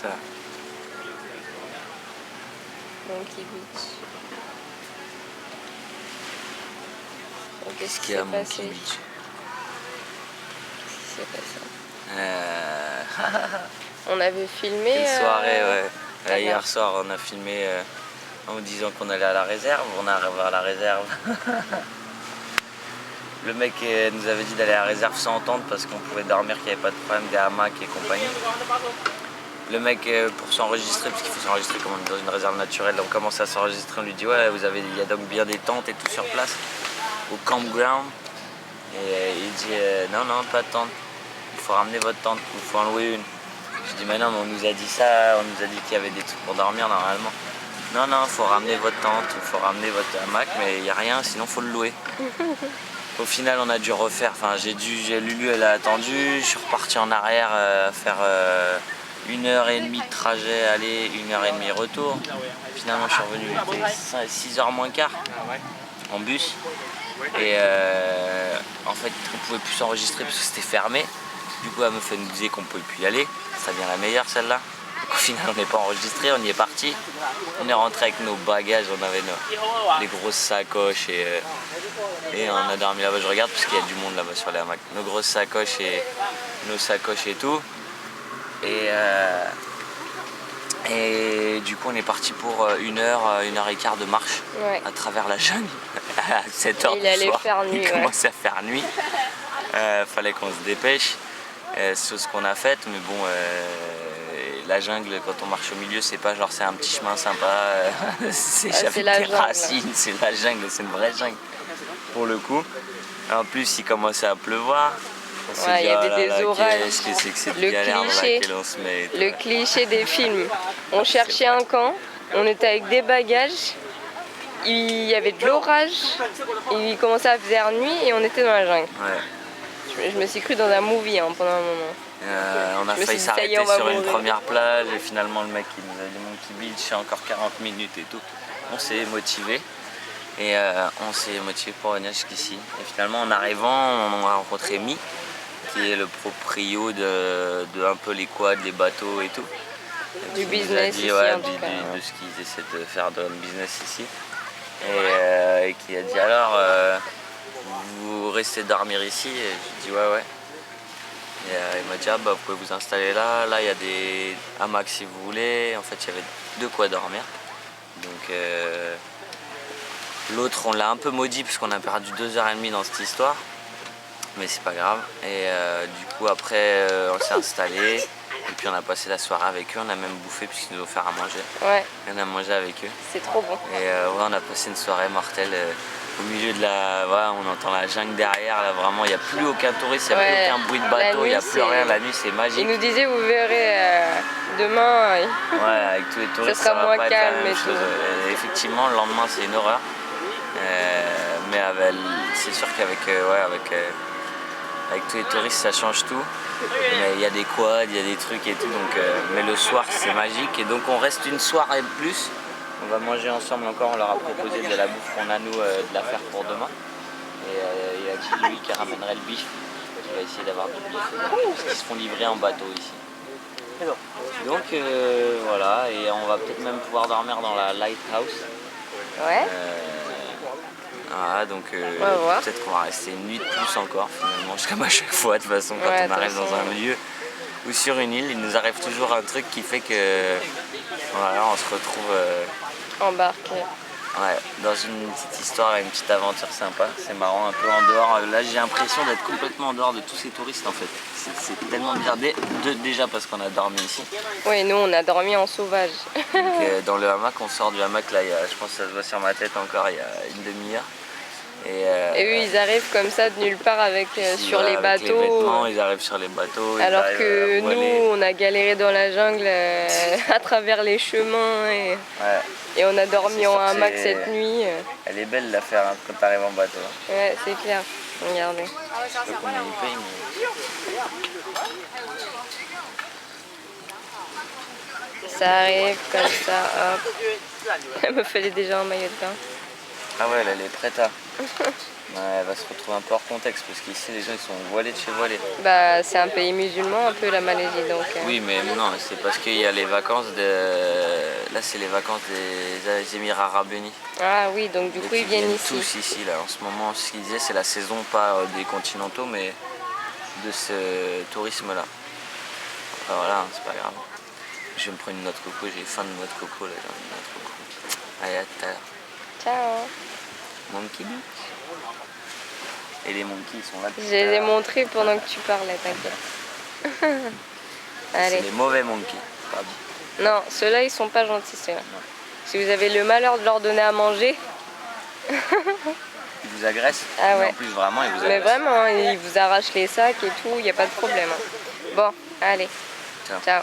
ça. Monkey Beach. Qu'est-ce qu'il y a à Monkey Beach? Qu'est-ce qui s'est passé? On avait filmé. Quelle soirée, ouais. Hier soir, on a filmé en disant qu'on allait à la réserve. On arrive à la réserve. Le mec nous avait dit d'aller à la réserve sans tente parce qu'on pouvait dormir, qu'il n'y avait pas de problème, des hamacs et compagnie. Le mec, pour s'enregistrer, parce qu'il faut s'enregistrer comme on est dans une réserve naturelle, on commence à s'enregistrer, on lui dit ouais, il y a donc bien des tentes et tout sur place, au campground. Et il dit non, pas de tente, il faut ramener votre tente, il faut en louer une. Je dis mais non, mais on nous a dit ça, on nous a dit qu'il y avait des trucs pour dormir normalement. Non, il faut ramener votre tente, il faut ramener votre hamac, mais il n'y a rien, sinon il faut le louer. Au final, on a dû refaire, Lulu elle a attendu, je suis reparti en arrière faire 1h30 de trajet aller, 1h30 retour. Finalement, je suis revenu, il était 6h moins quart en bus. Et en fait, on pouvait plus s'enregistrer parce que c'était fermé. Du coup, la meuf nous disait qu'on ne pouvait plus y aller. Ça devient la meilleure celle-là. Au final, on n'est pas enregistré, on y est parti. On est rentré avec nos bagages, on avait les grosses sacoches et on a dormi là-bas. Je regarde parce qu'il y a du monde là-bas sur les hamacs. Nos grosses sacoches et nos sacoches et tout. Et du coup, on est parti pour 1h15 de marche à travers la jungle à 7h du soir. Il commençait à faire nuit. Fallait qu'on se dépêche. C'est ce qu'on a fait, mais bon, la jungle, quand on marche au milieu, c'est pas genre c'est un petit chemin sympa, c'est jamais des racines, c'est la jungle, c'est une vraie jungle pour le coup. En plus, il commençait à pleuvoir. Il y avait des orages. Qu'est-ce que c'est que cette galère dans laquelle on se met? Le cliché des films. On cherchait un camp, on était avec des bagages, il y avait de l'orage, il commençait à faire nuit et on était dans la jungle. Ouais. Je me suis cru dans un movie pendant un moment. On a failli s'arrêter sur une première plage et finalement le mec il nous a dit Monkey Beach, c'est encore 40 minutes et tout. On s'est motivé et on s'est motivé pour venir jusqu'ici. Et finalement en arrivant, on a rencontré Mi, qui est le proprio de un peu les quads, les bateaux et tout. Du business ici, de ce qu'ils essaient de faire dans le business ici. Et qui a dit alors vous restez dormir ici? Et j'ai dit ouais. Et il m'a dit ah, bah, vous pouvez vous installer là, il y a des hamacs si vous voulez. En fait il y avait de quoi dormir. Donc l'autre on l'a un peu maudit parce qu'on a perdu 2h30 dans cette histoire. Mais c'est pas grave. Et du coup après on s'est installé. Et puis on a passé la soirée avec eux, on a même bouffé puisqu'ils nous ont offert à manger. Ouais. Et on a mangé avec eux. C'est trop bon. Et on a passé une soirée mortelle au milieu de la... on entend la jungle derrière, là vraiment, il n'y a plus aucun touriste, il n'y a plus aucun bruit de bateau, il n'y a plus rien, la nuit c'est magique. Ils nous disaient vous verrez demain. Ouais, avec tous les touristes, ça sera moins calme et tout. Effectivement, le lendemain c'est une horreur. Mais c'est sûr qu'avec avec tous les touristes ça change tout. Mais il y a des quads, il y a des trucs et tout, donc, mais le soir c'est magique et donc on reste une soirée de plus. On va manger ensemble encore, on leur a proposé de la bouffe qu'on a nous de la faire pour demain. Et il y a dit lui qui ramènerait le bif, qui va essayer d'avoir du bif, parce qu'ils se font livrer en bateau ici. Donc voilà, et on va peut-être même pouvoir dormir dans la lighthouse. Ouais. Voilà, donc peut-être qu'on va rester une nuit de plus encore finalement, comme à chaque fois de toute façon quand on arrive dans un lieu ou sur une île, il nous arrive toujours un truc qui fait que voilà, on se retrouve embarqué. Ouais, dans une petite histoire et une petite aventure sympa, c'est marrant, un peu en dehors. Là j'ai l'impression d'être complètement en dehors de tous ces touristes en fait. C'est tellement bizarre, déjà parce qu'on a dormi ici. Oui, nous on a dormi en sauvage. Donc, dans le hamac, on sort du hamac là, je pense que ça se voit sur ma tête encore, il y a une demi-heure. Et eux ils arrivent comme ça de nulle part avec sur les bateaux. Les vêtements, ils arrivent sur les bateaux. Alors que nous on a galéré dans la jungle à travers les chemins et on a dormi en hamac cette nuit. Elle est belle l'affaire quand tu arrives en bateau. Ouais, c'est clair. Regardez. Je sais pas combien ils payent, mais... Ça arrive comme ça, hop. Elle me fait déjà un maillot de bain. Ah ouais, elle est prête à. Ouais, elle va se retrouver un peu hors contexte parce qu'ici les gens ils sont voilés de chez voilés. Bah, c'est un pays musulman, un peu la Malaisie, donc. Oui, mais non, c'est parce qu'il y a les vacances de. Là, c'est les vacances des Émirats Arabes Unis. Ah oui, donc du Donc, coup, ils viennent ici. tous ici, là, en ce moment. Ce qu'ils disaient, c'est la saison, pas des continentaux, mais de ce tourisme-là. Après, voilà, c'est pas grave. Je vais me prendre une noix de coco, j'ai faim de noix de coco, là, j'ai envie de noix de coco. Allez, à tout à l'heure. Ciao. Monkey Beach. Et les monkeys, ils sont là. Je les ai montrés pendant que tu parlais, t'inquiète. Allez. C'est les mauvais monkeys. Pas bon. Non, ceux-là, ils sont pas gentils, ceux-là. Si vous avez le malheur de leur donner à manger. Ils vous agressent. Ah ouais. Mais en plus, vraiment, ils vous agressent. Mais vraiment, hein, ils vous arrachent les sacs et tout, il n'y a pas de problème. Hein. Bon, allez. Ciao. Ciao.